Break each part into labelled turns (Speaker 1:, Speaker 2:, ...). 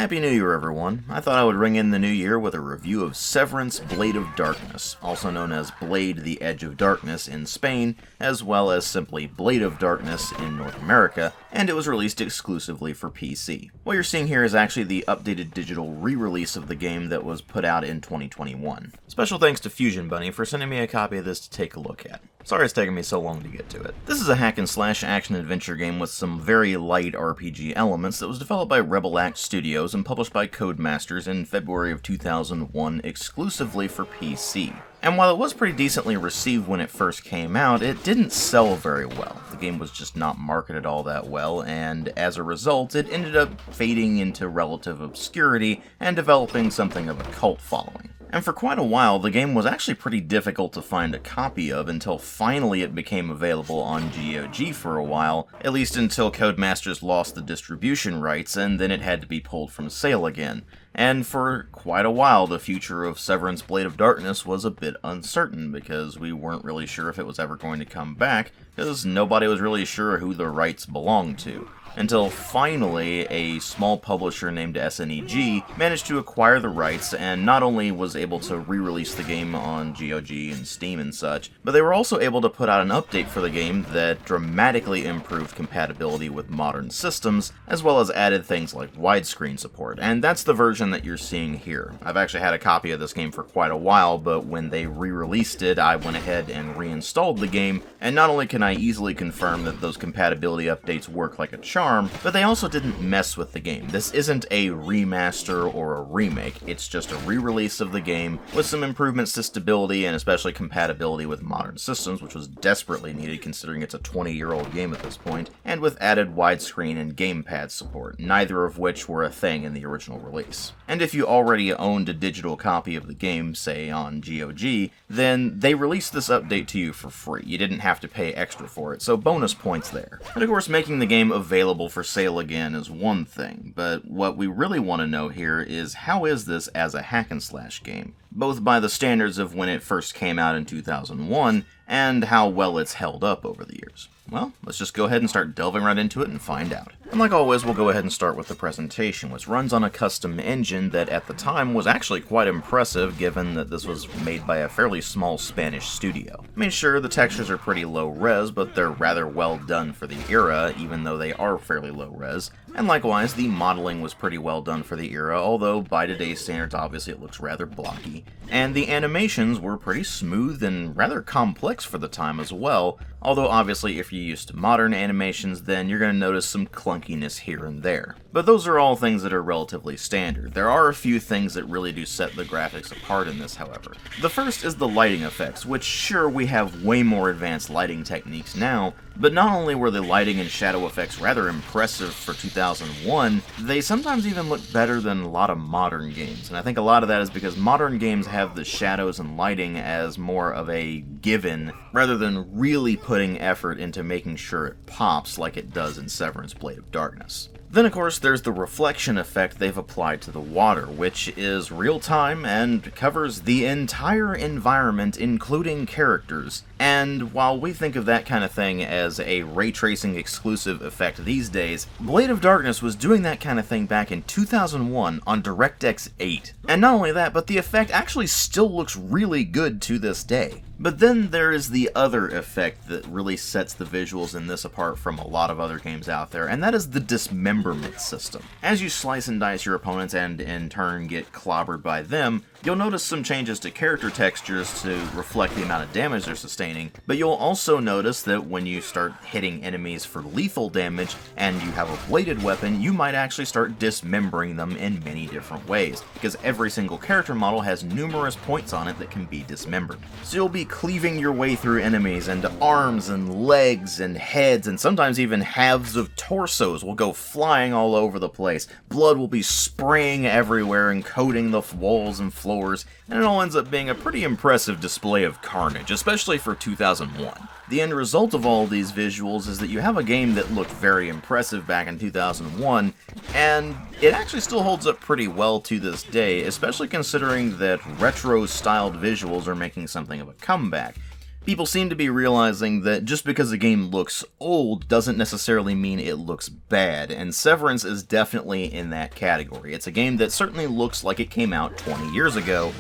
Speaker 1: Happy New Year, everyone. I thought I would ring in the new year with a review of Severance Blade of Darkness, also known as Blade the Edge of Darkness in Spain, as well as simply Blade of Darkness in North America, and it was released exclusively for PC. What you're seeing here is actually the updated digital re-release of the game that was put out in 2021. Special thanks to Fusion Bunny for sending me a copy of this to take a look at. Sorry it's taken me so long to get to it. This is a hack-and-slash action-adventure game with some very light RPG elements that was developed by Rebel Act Studios and published by Codemasters in February of 2001 exclusively for PC. And while it was pretty decently received when it first came out, it didn't sell very well. The game was just not marketed all that well, and as a result, it ended up fading into relative obscurity and developing something of a cult following. And for quite a while, the game was actually pretty difficult to find a copy of until finally it became available on GOG for a while, at least until Codemasters lost the distribution rights and then it had to be pulled from sale again. And for quite a while, the future of Severance Blade of Darkness was a bit uncertain because we weren't really sure if it was ever going to come back, because nobody was really sure who the rights belonged to. Until finally, a small publisher named SNEG managed to acquire the rights and not only was able to re-release the game on GOG and Steam and such, but they were also able to put out an update for the game that dramatically improved compatibility with modern systems, as well as added things like widescreen support, and that's the version that you're seeing here. I've actually had a copy of this game for quite a while, but when they re-released it, I went ahead and reinstalled the game, and not only can I easily confirm that those compatibility updates work like a charm, but they also didn't mess with the game. This isn't a remaster or a remake, it's just a re-release of the game with some improvements to stability and especially compatibility with modern systems, which was desperately needed considering it's a 20-year-old game at this point, and with added widescreen and gamepad support, neither of which were a thing in the original release. And if you already owned a digital copy of the game, say on GOG, then they released this update to you for free. You didn't have to pay extra for it, so bonus points there. And of course, making the game available for sale again is one thing, but what we really want to know here is how is this as a hack-and-slash game, both by the standards of when it first came out in 2001 and how well it's held up over the years. Well, let's just go ahead and start delving right into it and find out. And like always, we'll go ahead and start with the presentation, which runs on a custom engine that at the time was actually quite impressive given that this was made by a fairly small Spanish studio. I mean, sure, the textures are pretty low res, but they're rather well done for the era, even though they are fairly low res. And likewise, the modeling was pretty well done for the era, although by today's standards, obviously it looks rather blocky. And the animations were pretty smooth and rather complex for the time as well, although obviously if you're used to modern animations, then you're going to notice some clunkiness here and there. But those are all things that are relatively standard. There are a few things that really do set the graphics apart in this, however. The first is the lighting effects, which sure, we have way more advanced lighting techniques now, but not only were the lighting and shadow effects rather impressive for 2001, they sometimes even look better than a lot of modern games, and I think a lot of that is because modern games have the shadows and lighting as more of a given, rather than really putting effort into making sure it pops like it does in Severance Blade of Darkness. Then, of course, there's the reflection effect they've applied to the water, which is real-time and covers the entire environment, including characters. And while we think of that kind of thing as a ray tracing exclusive effect these days, Blade of Darkness was doing that kind of thing back in 2001 on DirectX 8. And not only that, but the effect actually still looks really good to this day. But then there is the other effect that really sets the visuals in this apart from a lot of other games out there, and that is the Dismemberment System. As you slice and dice your opponents and in turn get clobbered by them, you'll notice some changes to character textures to reflect the amount of damage they're sustaining, but you'll also notice that when you start hitting enemies for lethal damage and you have a bladed weapon, you might actually start dismembering them in many different ways, because every single character model has numerous points on it that can be dismembered. So you'll be cleaving your way through enemies, and arms and legs and heads and sometimes even halves of torsos will go flying all over the place. Blood will be spraying everywhere and coating the walls and floors, and it all ends up being a pretty impressive display of carnage, especially for 2001. The end result of all these visuals is that you have a game that looked very impressive back in 2001, and it actually still holds up pretty well to this day, especially considering that retro-styled visuals are making something of a comeback. People seem to be realizing that just because a game looks old doesn't necessarily mean it looks bad, and Severance is definitely in that category. It's a game that certainly looks like it came out 20 years ago,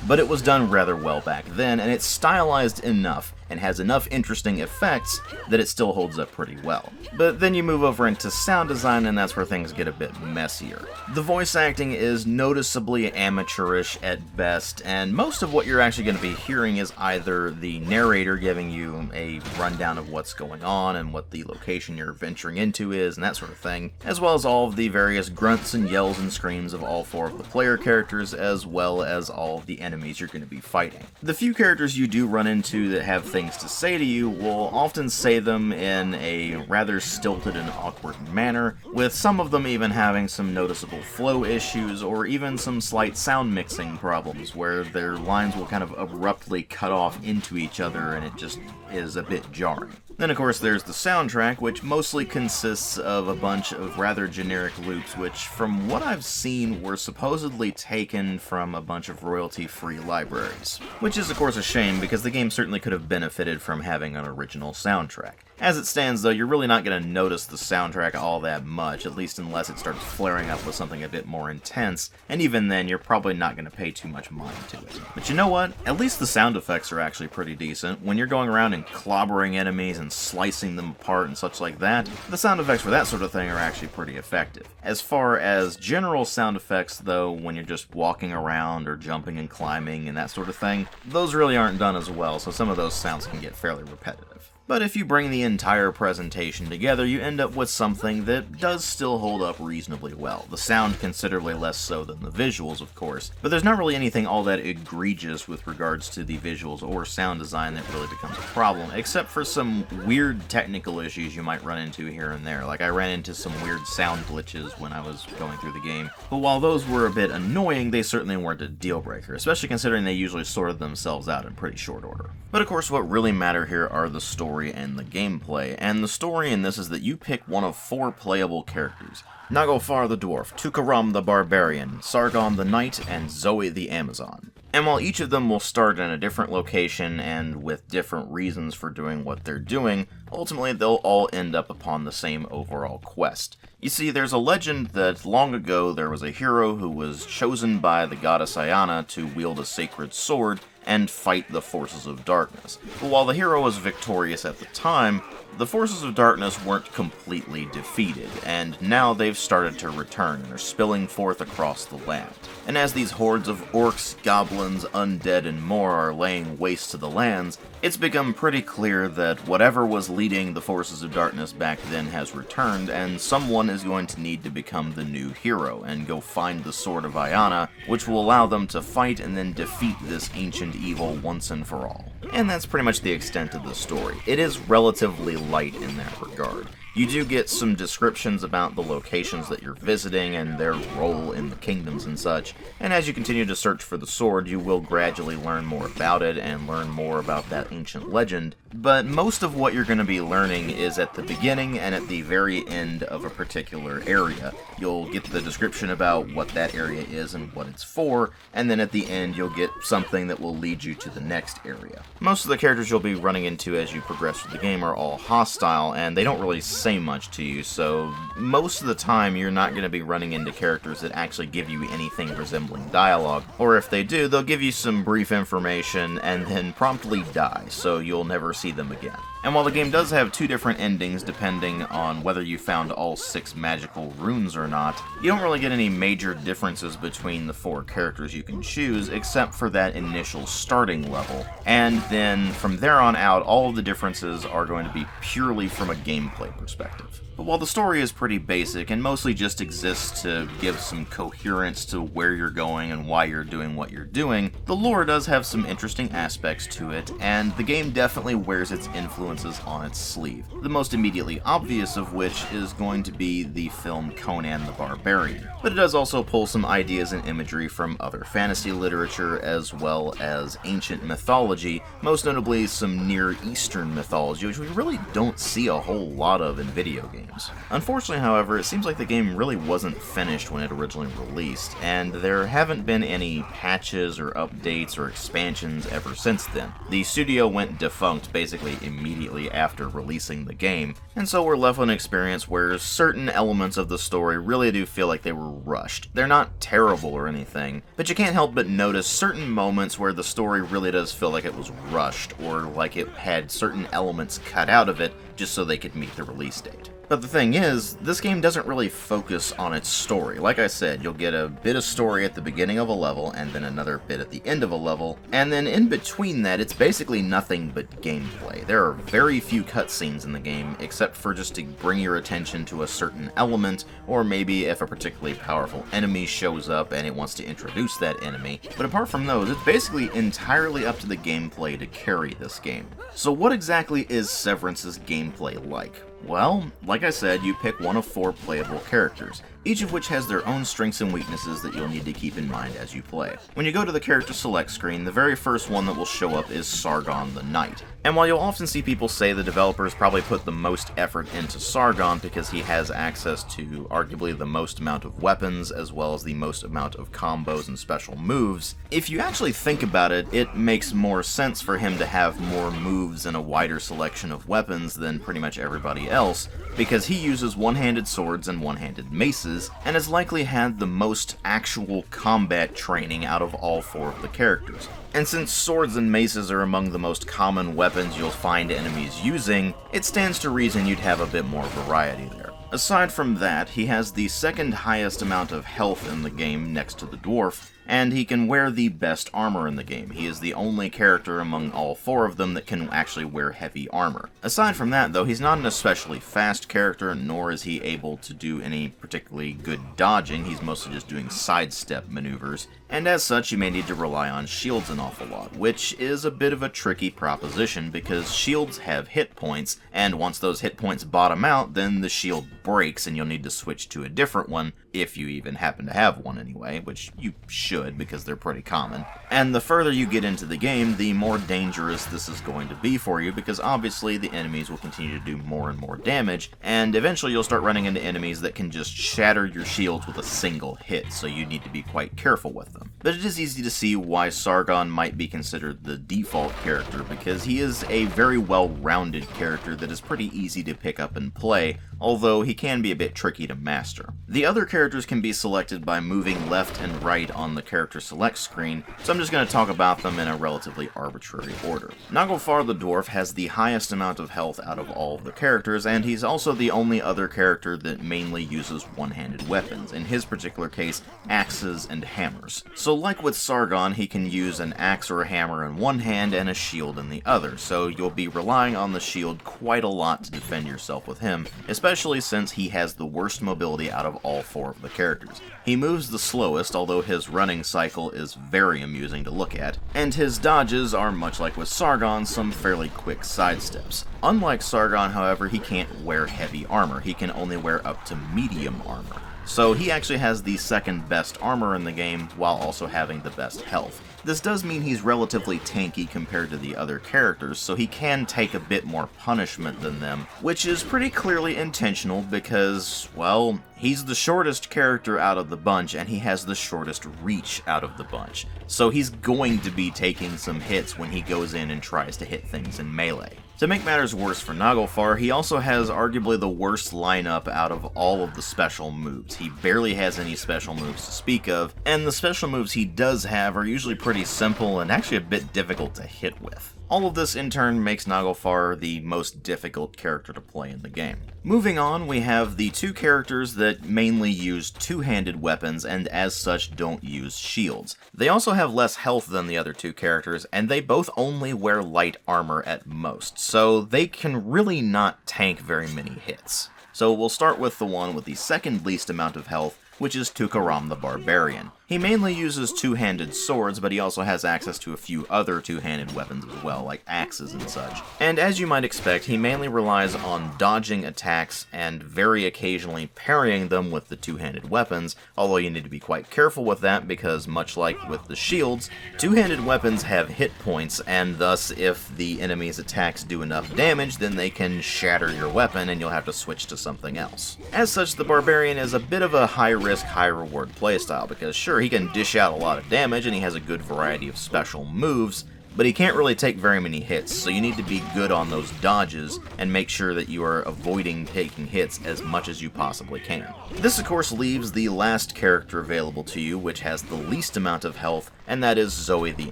Speaker 1: but it was done rather well back then, and it's stylized enough and has enough interesting effects that it still holds up pretty well. But then you move over into sound design, and that's where things get a bit messier. The voice acting is noticeably amateurish at best, and most of what you're actually going to be hearing is either the narrator giving you a rundown of what's going on and what the location you're venturing into is and that sort of thing, as well as all of the various grunts and yells and screams of all four of the player characters, as well as all of the enemies you're going to be fighting. The few characters you do run into that have things to say to you will often say them in a rather stilted and awkward manner, with some of them even having some noticeable flow issues or even some slight sound mixing problems where their lines will kind of abruptly cut off into each other and it just is a bit jarring. Then of course there's the soundtrack, which mostly consists of a bunch of rather generic loops which, from what I've seen, were supposedly taken from a bunch of royalty-free libraries. Which is of course a shame, because the game certainly could have benefited from having an original soundtrack. As it stands though, you're really not going to notice the soundtrack all that much, at least unless it starts flaring up with something a bit more intense, and even then you're probably not going to pay too much mind to it. But you know what? At least the sound effects are actually pretty decent. When you're going around and clobbering enemies and slicing them apart and such like that, the sound effects for that sort of thing are actually pretty effective. As far as general sound effects though, when you're just walking around or jumping and climbing and that sort of thing, those really aren't done as well, so some of those sounds can get fairly repetitive. But if you bring the entire presentation together, you end up with something that does still hold up reasonably well. The sound considerably less so than the visuals, of course, but there's not really anything all that egregious with regards to the visuals or sound design that really becomes a problem, except for some weird technical issues you might run into here and there. Like I ran into some weird sound glitches when I was going through the game, but while those were a bit annoying, they certainly weren't a deal breaker, especially considering they usually sorted themselves out in pretty short order. But of course what really matter here are the story and the gameplay, and the story in this is that you pick one of 4 playable characters: Nagofar the Dwarf, Tukaram the Barbarian, Sargon the Knight, and Zoe the Amazon. And while each of them will start in a different location and with different reasons for doing what they're doing, ultimately they'll all end up upon the same overall quest. You see, there's a legend that long ago there was a hero who was chosen by the goddess Ayana to wield a sacred sword and fight the forces of darkness. But while the hero was victorious at the time, the forces of darkness weren't completely defeated, and now they've started to return and are spilling forth across the land. And as these hordes of orcs, goblins, undead, and more are laying waste to the lands, it's become pretty clear that whatever was leading the forces of darkness back then has returned, and someone is going to need to become the new hero and go find the Sword of Ayana, which will allow them to fight and then defeat this ancient evil once and for all. And that's pretty much the extent of the story. It is relatively light in that regard. You do get some descriptions about the locations that you're visiting and their role in the kingdoms and such, and as you continue to search for the sword, you will gradually learn more about it and learn more about that ancient legend, but most of what you're going to be learning is at the beginning and at the very end of a particular area. You'll get the description about what that area is and what it's for, and then at the end you'll get something that will lead you to the next area. Most of the characters you'll be running into as you progress through the game are all hostile, and they don't really say much to you, so most of the time you're not going to be running into characters that actually give you anything resembling dialogue, or if they do, they'll give you some brief information and then promptly die, so you'll never see them again. And while the game does have 2 different endings depending on whether you found all 6 magical runes or not, you don't really get any major differences between the 4 characters you can choose except for that initial starting level, and then from there on out all of the differences are going to be purely from a gameplay perspective. But while the story is pretty basic and mostly just exists to give some coherence to where you're going and why you're doing what you're doing, the lore does have some interesting aspects to it, and the game definitely wears its influence influences on its sleeve, the most immediately obvious of which is going to be the film Conan the Barbarian. But it does also pull some ideas and imagery from other fantasy literature as well as ancient mythology, most notably some Near Eastern mythology, which we really don't see a whole lot of in video games. Unfortunately, however, it seems like the game really wasn't finished when it originally released, and there haven't been any patches or updates or expansions ever since then. The studio went defunct basically immediately after releasing the game, and so we're left with an experience where certain elements of the story really do feel like they were rushed. They're not terrible or anything, but you can't help but notice certain moments where the story really does feel like it was rushed, or like it had certain elements cut out of it just so they could meet the release date. But the thing is, this game doesn't really focus on its story. Like I said, you'll get a bit of story at the beginning of a level, and then another bit at the end of a level, and then in between that, it's basically nothing but gameplay. There are very few cutscenes in the game, except for just to bring your attention to a certain element, or maybe if a particularly powerful enemy shows up and it wants to introduce that enemy. But apart from those, it's basically entirely up to the gameplay to carry this game. So what exactly is Severance's gameplay like? Well, like I said, you pick one of 4 playable characters, each of which has their own strengths and weaknesses that you'll need to keep in mind as you play. When you go to the character select screen, the very first one that will show up is Sargon the Knight. And while you'll often see people say the developers probably put the most effort into Sargon because he has access to arguably the most amount of weapons as well as the most amount of combos and special moves, if you actually think about it, it makes more sense for him to have more moves and a wider selection of weapons than pretty much everybody else, because he uses one-handed swords and one-handed maces, and has likely had the most actual combat training out of all 4 of the characters. And since swords and maces are among the most common weapons you'll find enemies using, it stands to reason you'd have a bit more variety there. Aside from that, he has the second highest amount of health in the game next to the Dwarf, and he can wear the best armor in the game. He is the only character among all 4 of them that can actually wear heavy armor. Aside from that, though, he's not an especially fast character, nor is he able to do any particularly good dodging. He's mostly just doing sidestep maneuvers, and as such, you may need to rely on shields an awful lot, which is a bit of a tricky proposition because shields have hit points, and once those hit points bottom out, then the shield breaks and you'll need to switch to a different one, if you even happen to have one anyway, which you should because they're pretty common. And the further you get into the game, the more dangerous this is going to be for you because obviously the enemies will continue to do more and more damage, and eventually you'll start running into enemies that can just shatter your shields with a single hit, so you need to be quite careful with them. But it is easy to see why Sargon might be considered the default character because he is a very well-rounded character that is pretty easy to pick up and play, although he can be a bit tricky to master. The other characters can be selected by moving left and right on the character select screen, so I'm just going to talk about them in a relatively arbitrary order. Naglfar the Dwarf has the highest amount of health out of all of the characters, and he's also the only other character that mainly uses one-handed weapons, in his particular case, axes and hammers. So like with Sargon, he can use an axe or a hammer in one hand and a shield in the other, so you'll be relying on the shield quite a lot to defend yourself with him, especially since he has the worst mobility out of all 4 of the characters. He moves the slowest, although his running cycle is very amusing to look at, and his dodges are, much like with Sargon, some fairly quick sidesteps. Unlike Sargon, however, he can't wear heavy armor. He can only wear up to medium armor. So he actually has the second best armor in the game, while also having the best health. This does mean he's relatively tanky compared to the other characters, so he can take a bit more punishment than them, which is pretty clearly intentional because, well, he's the shortest character out of the bunch and he has the shortest reach out of the bunch. So he's going to be taking some hits when he goes in and tries to hit things in melee. To make matters worse for Naglfar, he also has arguably the worst lineup out of all of the special moves. He barely has any special moves to speak of, and the special moves he does have are usually pretty simple and actually a bit difficult to hit with. All of this in turn makes Naglfar the most difficult character to play in the game. Moving on, we have the 2 characters that mainly use two-handed weapons and as such don't use shields. They also have less health than the other 2 characters, and they both only wear light armor at most, so they can really not tank very many hits. So we'll start with the one with the second least amount of health, which is Tukaram the Barbarian. He mainly uses two-handed swords, but he also has access to a few other two-handed weapons as well, like axes and such. And as you might expect, he mainly relies on dodging attacks and very occasionally parrying them with the two-handed weapons, although you need to be quite careful with that because, much like with the shields, two-handed weapons have hit points, and thus if the enemy's attacks do enough damage, then they can shatter your weapon and you'll have to switch to something else. As such, the Barbarian is a bit of a high-risk, high-reward playstyle, because sure, he can dish out a lot of damage and he has a good variety of special moves, but he can't really take very many hits, so you need to be good on those dodges and make sure that you are avoiding taking hits as much as you possibly can. This of course leaves the last character available to you, which has the least amount of health, and that is Zoe the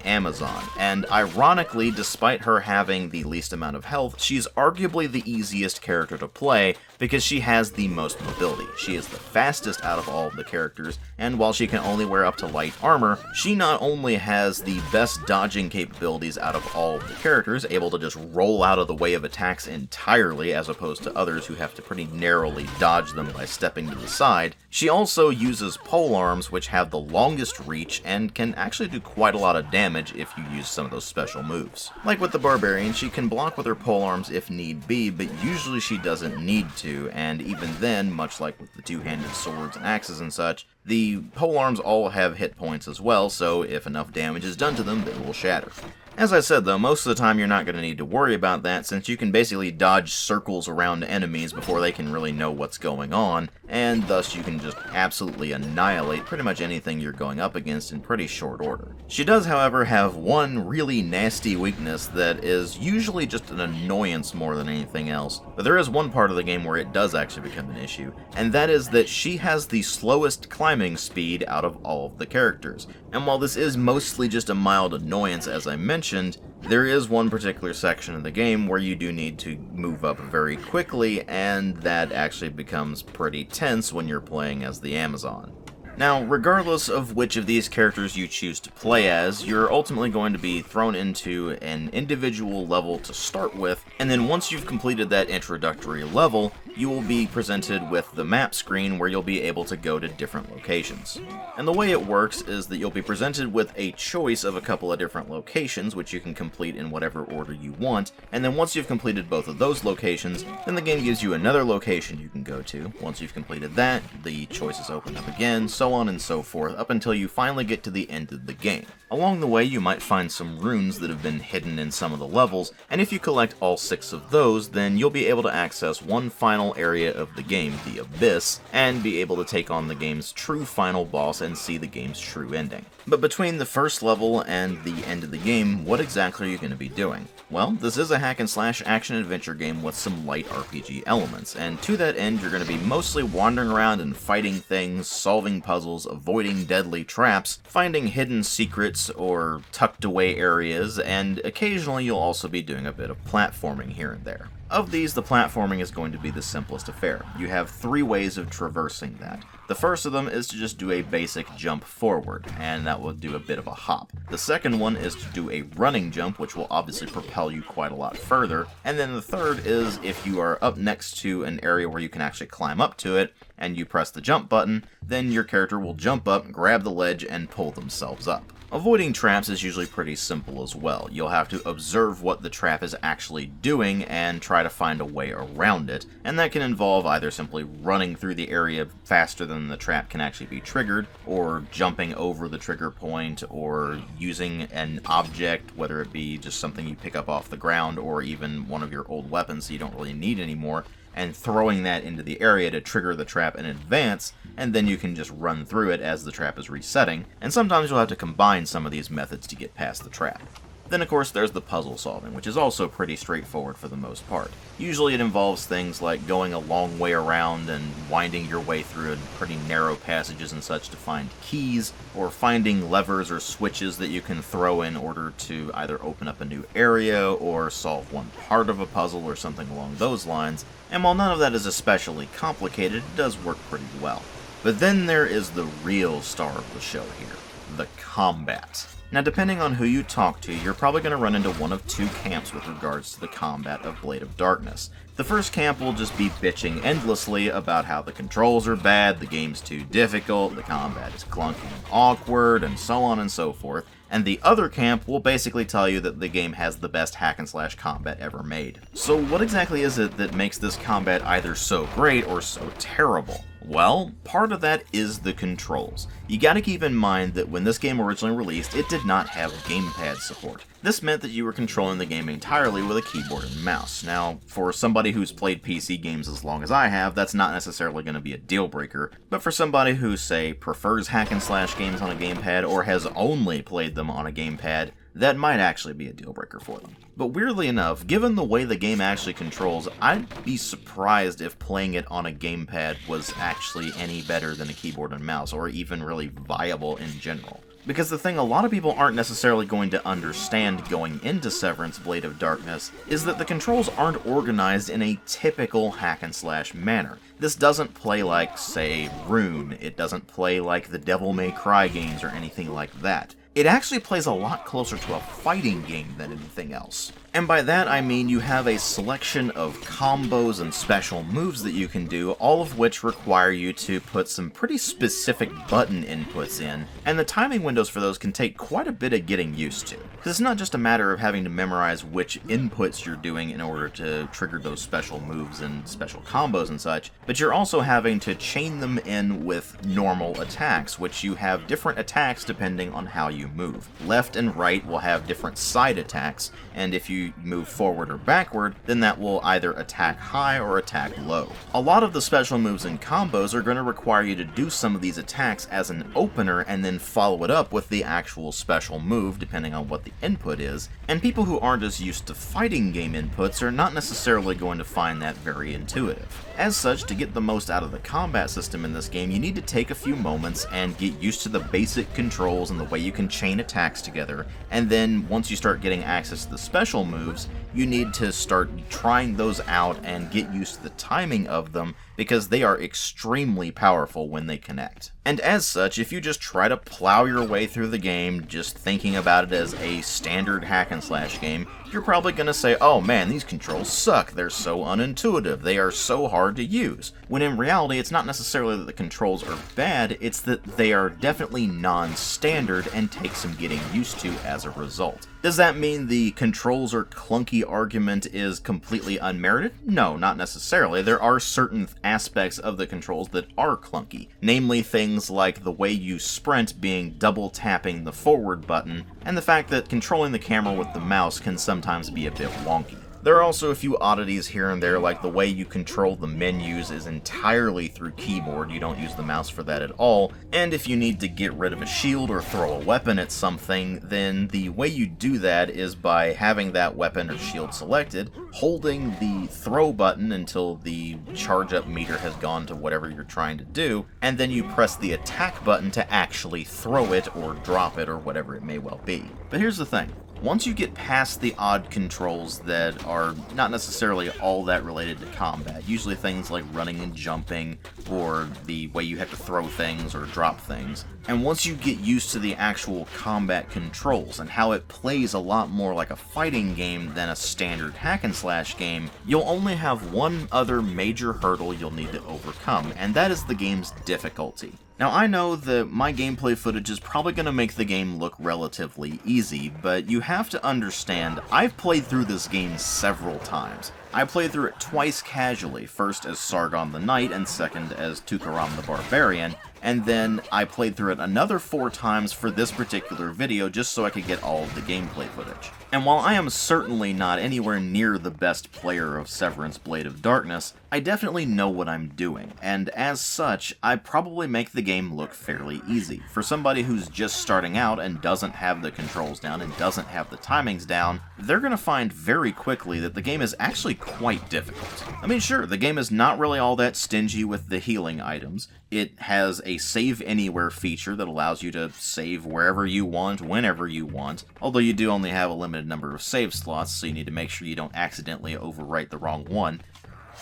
Speaker 1: Amazon. And ironically, despite her having the least amount of health, she's arguably the easiest character to play because she has the most mobility. She is the fastest out of all of the characters, and while she can only wear up to light armor, she not only has the best dodging capabilities out of all of the characters, able to just roll out of the way of attacks entirely as opposed to others who have to pretty narrowly dodge them by stepping to the side, she also uses polearms, which have the longest reach and can actually do quite a lot of damage if you use some of those special moves. Like with the Barbarian, she can block with her polearms if need be, but usually she doesn't need to, and even then, much like with the two-handed swords and axes and such, the polearms all have hit points as well, so if enough damage is done to them, they will shatter. As I said though, most of the time you're not going to need to worry about that since you can basically dodge circles around enemies before they can really know what's going on, and thus you can just absolutely annihilate pretty much anything you're going up against in pretty short order. She does, however, have one really nasty weakness that is usually just an annoyance more than anything else, but there is one part of the game where it does actually become an issue, and that is that she has the slowest climbing speed out of all of the characters. And while this is mostly just a mild annoyance, as I mentioned, there is one particular section of the game where you do need to move up very quickly, and that actually becomes pretty tense when you're playing as the Amazon. Now, regardless of which of these characters you choose to play as, you're ultimately going to be thrown into an individual level to start with, and then once you've completed that introductory level, you will be presented with the map screen where you'll be able to go to different locations. And the way it works is that you'll be presented with a choice of a couple of different locations, which you can complete in whatever order you want, and then once you've completed both of those locations, then the game gives you another location you can go to. Once you've completed that, the choices open up again, so on and so forth, up until you finally get to the end of the game. Along the way, you might find some runes that have been hidden in some of the levels, and if you collect all 6 of those, then you'll be able to access one final area of the game, the Abyss, and be able to take on the game's true final boss and see the game's true ending. But between the first level and the end of the game, what exactly are you going to be doing? Well, this is a hack-and-slash action-adventure game with some light RPG elements, and to that end, you're going to be mostly wandering around and fighting things, solving puzzles, avoiding deadly traps, finding hidden secrets or tucked-away areas, and occasionally you'll also be doing a bit of platforming here and there. Of these, the platforming is going to be the simplest affair. You have 3 ways of traversing that. The first of them is to just do a basic jump forward, and that will do a bit of a hop. The second one is to do a running jump, which will obviously propel you quite a lot further. And then the third is if you are up next to an area where you can actually climb up to it, and you press the jump button, then your character will jump up, grab the ledge, and pull themselves up. Avoiding traps is usually pretty simple as well. You'll have to observe what the trap is actually doing and try to find a way around it, and that can involve either simply running through the area faster than the trap can actually be triggered, or jumping over the trigger point, or using an object, whether it be just something you pick up off the ground, or even one of your old weapons that you don't really need anymore, and throwing that into the area to trigger the trap in advance, and then you can just run through it as the trap is resetting, and sometimes you'll have to combine some of these methods to get past the trap. Then of course there's the puzzle solving, which is also pretty straightforward for the most part. Usually it involves things like going a long way around and winding your way through pretty narrow passages and such to find keys, or finding levers or switches that you can throw in order to either open up a new area or solve one part of a puzzle or something along those lines, and while none of that is especially complicated, it does work pretty well. But then there is the real star of the show here. the combat. Now, depending on who you talk to, you're probably going to run into one of two camps with regards to the combat of Blade of Darkness. The first camp will just be bitching endlessly about how the controls are bad, the game's too difficult, the combat is clunky and awkward, and so on and so forth. And the other camp will basically tell you that the game has the best hack-and-slash combat ever made. So what exactly is it that makes this combat either so great or so terrible? Well, part of that is the controls. You gotta keep in mind that when this game originally released, it did not have gamepad support. This meant that you were controlling the game entirely with a keyboard and mouse. Now, for somebody who's played PC games as long as I have, that's not necessarily going to be a deal breaker, but for somebody who, say, prefers hack-and-slash games on a gamepad or has only played them on a gamepad, that might actually be a deal breaker for them. But weirdly enough, given the way the game actually controls, I'd be surprised if playing it on a gamepad was actually any better than a keyboard and mouse, or even really viable in general. Because the thing a lot of people aren't necessarily going to understand going into Severance Blade of Darkness is that the controls aren't organized in a typical hack-and-slash manner. This doesn't play like, say, Rune. It doesn't play like the Devil May Cry games or anything like that. It actually plays a lot closer to a fighting game than anything else. And by that I mean you have a selection of combos and special moves that you can do, all of which require you to put some pretty specific button inputs in, and the timing windows for those can take quite a bit of getting used to. Because it's not just a matter of having to memorize which inputs you're doing in order to trigger those special moves and special combos and such, but you're also having to chain them in with normal attacks, which you have different attacks depending on how you move. Left and right will have different side attacks, and if you move forward or backward, then that will either attack high or attack low. A lot of the special moves and combos are going to require you to do some of these attacks as an opener and then follow it up with the actual special move depending on what the input is, and people who aren't as used to fighting game inputs are not necessarily going to find that very intuitive. As such, to get the most out of the combat system in this game, you need to take a few moments and get used to the basic controls and the way you can chain attacks together, and then once you start getting access to the special moves, you need to start trying those out and get used to the timing of them, because they are extremely powerful when they connect. And as such, if you just try to plow your way through the game, just thinking about it as a standard hack-and-slash game, you're probably going to say, oh man, these controls suck, they're so unintuitive, they are so hard to use. When in reality, it's not necessarily that the controls are bad, it's that they are definitely non-standard and take some getting used to as a result. Does that mean the controls are clunky argument is completely unmerited? No, not necessarily. There are certain aspects of the controls that are clunky, namely things like the way you sprint being double tapping the forward button, and the fact that controlling the camera with the mouse can sometimes be a bit wonky. There are also a few oddities here and there, like the way you control the menus is entirely through keyboard, you don't use the mouse for that at all, and if you need to get rid of a shield or throw a weapon at something, then the way you do that is by having that weapon or shield selected, holding the throw button until the charge up meter has gone to whatever you're trying to do, and then you press the attack button to actually throw it or drop it or whatever it may well be. But here's the thing. Once you get past the odd controls that are not necessarily all that related to combat, usually things like running and jumping, or the way you have to throw things or drop things, and once you get used to the actual combat controls and how it plays a lot more like a fighting game than a standard hack-and-slash game, you'll only have one other major hurdle you'll need to overcome, and that is the game's difficulty. Now, I know that my gameplay footage is probably going to make the game look relatively easy, but you have to understand, I've played through this game several times. I played through it twice casually, first as Sargon the Knight and second as Tukaram the Barbarian, and then I played through it another 4 times for this particular video just so I could get all of the gameplay footage. And while I am certainly not anywhere near the best player of Severance Blade of Darkness, I definitely know what I'm doing, and as such, I probably make the game look fairly easy. For somebody who's just starting out and doesn't have the controls down and doesn't have the timings down, they're going to find very quickly that the game is actually quite difficult. I mean, sure, the game is not really all that stingy with the healing items. It has a save anywhere feature that allows you to save wherever you want, whenever you want, although you do only have a limited number of save slots, so you need to make sure you don't accidentally overwrite the wrong one.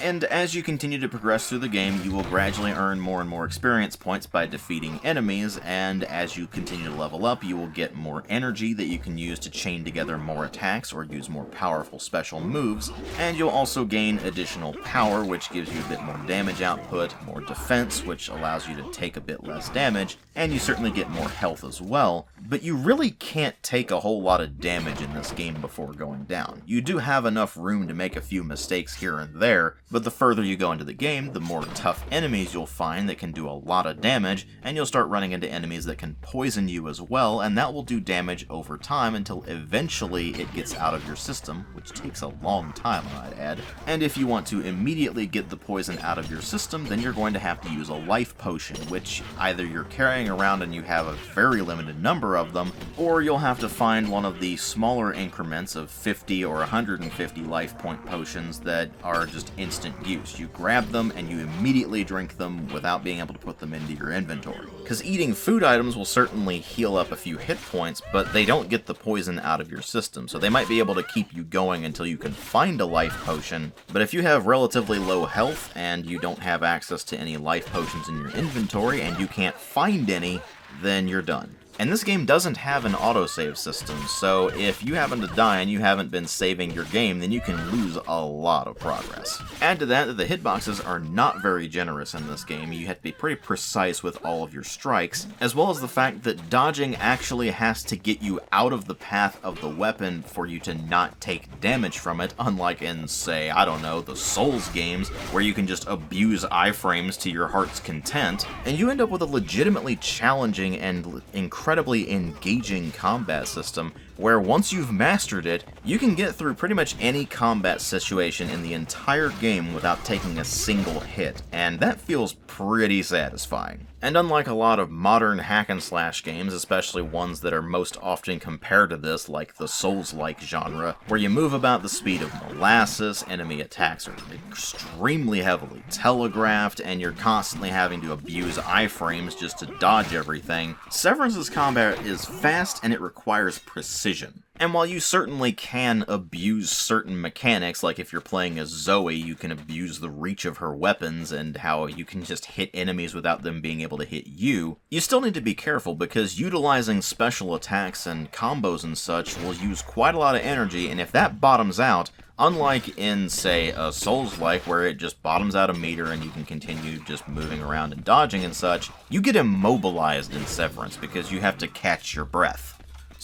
Speaker 1: And as you continue to progress through the game, you will gradually earn more and more experience points by defeating enemies, and as you continue to level up, you will get more energy that you can use to chain together more attacks or use more powerful special moves, and you'll also gain additional power, which gives you a bit more damage output, more defense, which allows you to take a bit less damage, and you certainly get more health as well, but you really can't take a whole lot of damage in this game before going down. You do have enough room to make a few mistakes here and there, but the further you go into the game, the more tough enemies you'll find that can do a lot of damage, and you'll start running into enemies that can poison you as well, and that will do damage over time until eventually it gets out of your system, which takes a long time, I might add. And if you want to immediately get the poison out of your system, then you're going to have to use a life potion, which either you're carrying around and you have a very limited number of them, or you'll have to find one of the smaller increments of 50 or 150 life point potions that are just instant use. You grab them and you immediately drink them without being able to put them into your inventory. Because eating food items will certainly heal up a few hit points, but they don't get the poison out of your system, so they might be able to keep you going until you can find a life potion, but if you have relatively low health and you don't have access to any life potions in your inventory and you can't find any, then you're done. And this game doesn't have an autosave system, so if you happen to die and you haven't been saving your game, then you can lose a lot of progress. Add to that the hitboxes are not very generous in this game. You have to be pretty precise with all of your strikes, as well as the fact that dodging actually has to get you out of the path of the weapon for you to not take damage from it, unlike in, say, I don't know, the Souls games, where you can just abuse iframes to your heart's content, and you end up with a legitimately challenging and incredibly engaging combat system where once you've mastered it, you can get through pretty much any combat situation in the entire game without taking a single hit, and that feels pretty satisfying. And unlike a lot of modern hack-and-slash games, especially ones that are most often compared to this, like the Souls-like genre, where you move about the speed of molasses, enemy attacks are extremely heavily telegraphed, and you're constantly having to abuse iframes just to dodge everything, Severance's combat is fast and it requires precision. And while you certainly can abuse certain mechanics, like if you're playing as Zoe, you can abuse the reach of her weapons and how you can just hit enemies without them being able to hit you, you still need to be careful because utilizing special attacks and combos and such will use quite a lot of energy, and if that bottoms out, unlike in, say, a Souls-like where it just bottoms out a meter and you can continue just moving around and dodging and such, you get immobilized in Severance because you have to catch your breath.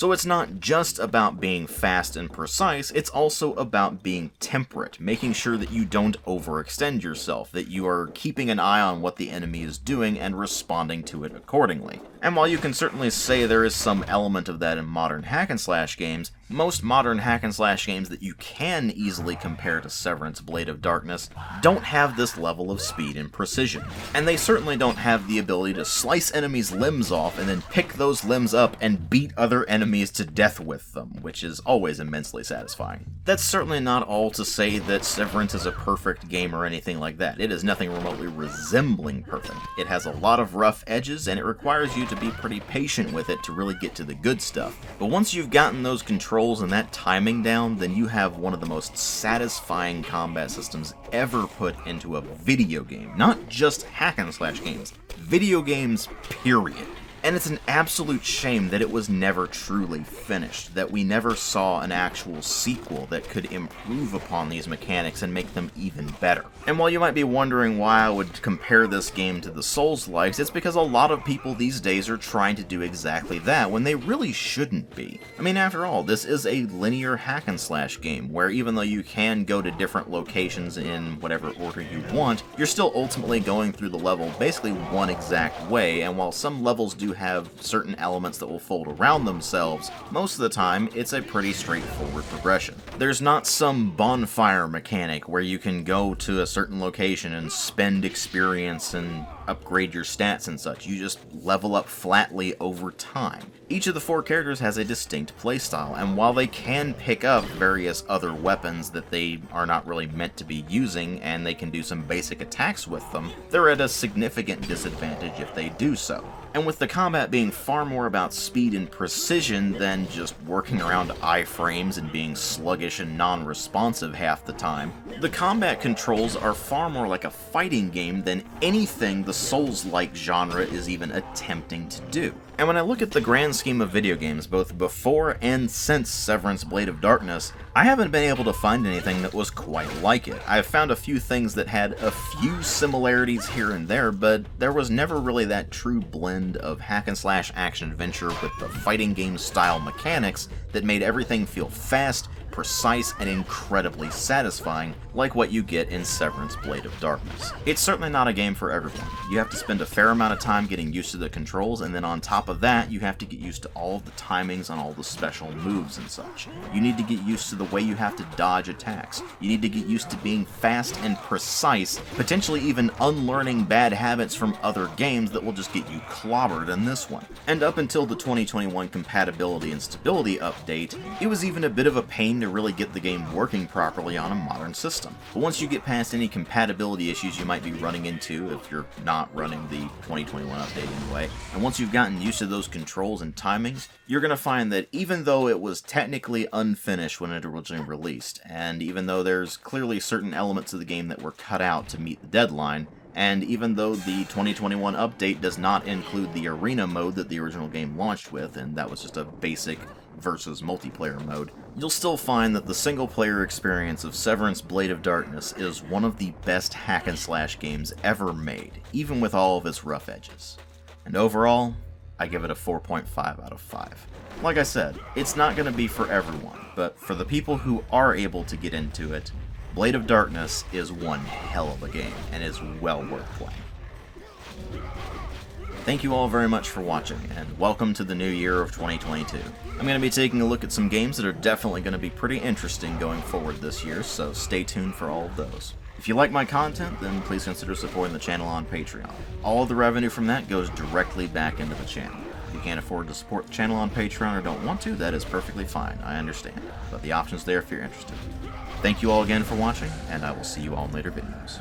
Speaker 1: So it's not just about being fast and precise, it's also about being temperate, making sure that you don't overextend yourself, that you are keeping an eye on what the enemy is doing and responding to it accordingly. And while you can certainly say there is some element of that in modern hack-and-slash games, most modern hack-and-slash games that you can easily compare to Severance Blade of Darkness don't have this level of speed and precision. And they certainly don't have the ability to slice enemies' limbs off and then pick those limbs up and beat other enemies to death with them, which is always immensely satisfying. That's certainly not all to say that Severance is a perfect game or anything like that. It is nothing remotely resembling perfect. It has a lot of rough edges, and it requires you to be pretty patient with it to really get to the good stuff. But once you've gotten those controls and that timing down, then you have one of the most satisfying combat systems ever put into a video game. Not just hack-and-slash games. Video games, period. And it's an absolute shame that it was never truly finished, that we never saw an actual sequel that could improve upon these mechanics and make them even better. And while you might be wondering why I would compare this game to the Souls-likes, it's because a lot of people these days are trying to do exactly that when they really shouldn't be. I mean, after all, this is a linear hack-and-slash game, where even though you can go to different locations in whatever order you want, you're still ultimately going through the level basically one exact way, and while some levels do have certain elements that will fold around themselves, most of the time it's a pretty straightforward progression. There's not some bonfire mechanic where you can go to a certain location and spend experience and upgrade your stats and such. You just level up flatly over time. Each of the 4 characters has a distinct playstyle, and while they can pick up various other weapons that they are not really meant to be using, and they can do some basic attacks with them, they're at a significant disadvantage if they do so. And with the combat being far more about speed and precision than just working around iframes and being sluggish and non-responsive half the time, the combat controls are far more like a fighting game than anything the Souls-like genre is even attempting to do. And when I look at the grand scheme of video games, both before and since Severance Blade of Darkness, I haven't been able to find anything that was quite like it. I've found a few things that had a few similarities here and there, but there was never really that true blend of hack-and-slash action-adventure with the fighting game style mechanics that made everything feel fast, precise, and incredibly satisfying, like what you get in Severance Blade of Darkness. It's certainly not a game for everyone. You have to spend a fair amount of time getting used to the controls, and then on top of that, you have to get used to all of the timings on all the special moves and such. You need to get used to the way you have to dodge attacks. You need to get used to being fast and precise, potentially even unlearning bad habits from other games that will just get you clobbered in this one. And up until the 2021 compatibility and stability update, it was even a bit of a pain to really get the game working properly on a modern system. But once you get past any compatibility issues you might be running into if you're not running the 2021 update anyway, and once you've gotten used to those controls and timings, you're going to find that even though it was technically unfinished when it originally released, and even though there's clearly certain elements of the game that were cut out to meet the deadline, and even though the 2021 update does not include the arena mode that the original game launched with, and that was just a basic versus multiplayer mode, you'll still find that the single-player experience of Severance Blade of Darkness is one of the best hack-and-slash games ever made, even with all of its rough edges. And overall, I give it a 4.5 out of 5. Like I said, it's not going to be for everyone, but for the people who are able to get into it, Blade of Darkness is one hell of a game, and is well worth playing. Thank you all very much for watching, and welcome to the new year of 2022. I'm going to be taking a look at some games that are definitely going to be pretty interesting going forward this year, so stay tuned for all of those. If you like my content, then please consider supporting the channel on Patreon. All of the revenue from that goes directly back into the channel. If you can't afford to support the channel on Patreon or don't want to, that is perfectly fine, I understand. But the option's there if you're interested. Thank you all again for watching, and I will see you all in later videos.